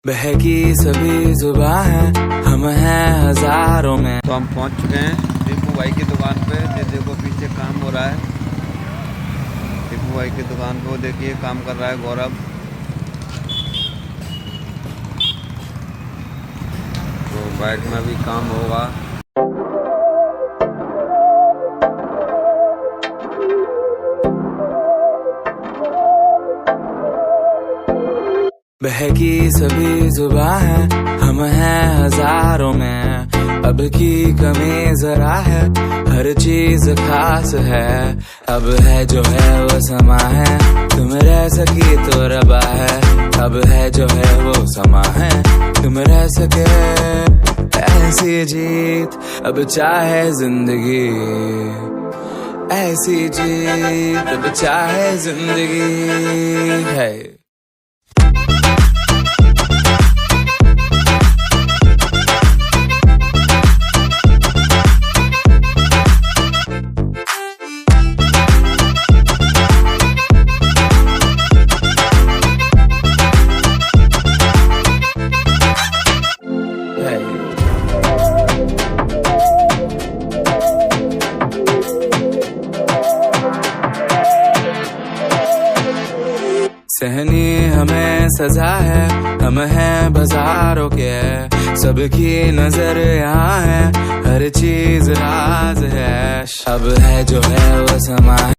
बहकी सभी जुबां है, हम हैं हजारों में। तो हम पहुंच चुके हैं टीपू भाई की दुकान पे। ये देखो पीछे काम हो रहा है टीपू भाई की दुकान पे। वो देखिए काम कर रहा है गौरव। तो बाइक में भी काम होगा। बहकी सभी जुबां है, हम हैं हजारों में। अब की कमी जरा है, हर चीज खास है। अब है जो है वो समा है, तुम रह सकी तो रबा है। अब है जो है वो समा है, तुम रह सके ऐसी जीत। अब चाहे जिंदगी ऐसी जीत, अब चाहे जिंदगी है। सहनी हमें सजा है, हम हैं बाजारों के। सबकी नजर यहाँ है, हर चीज राज है। अब है जो है वो समा है।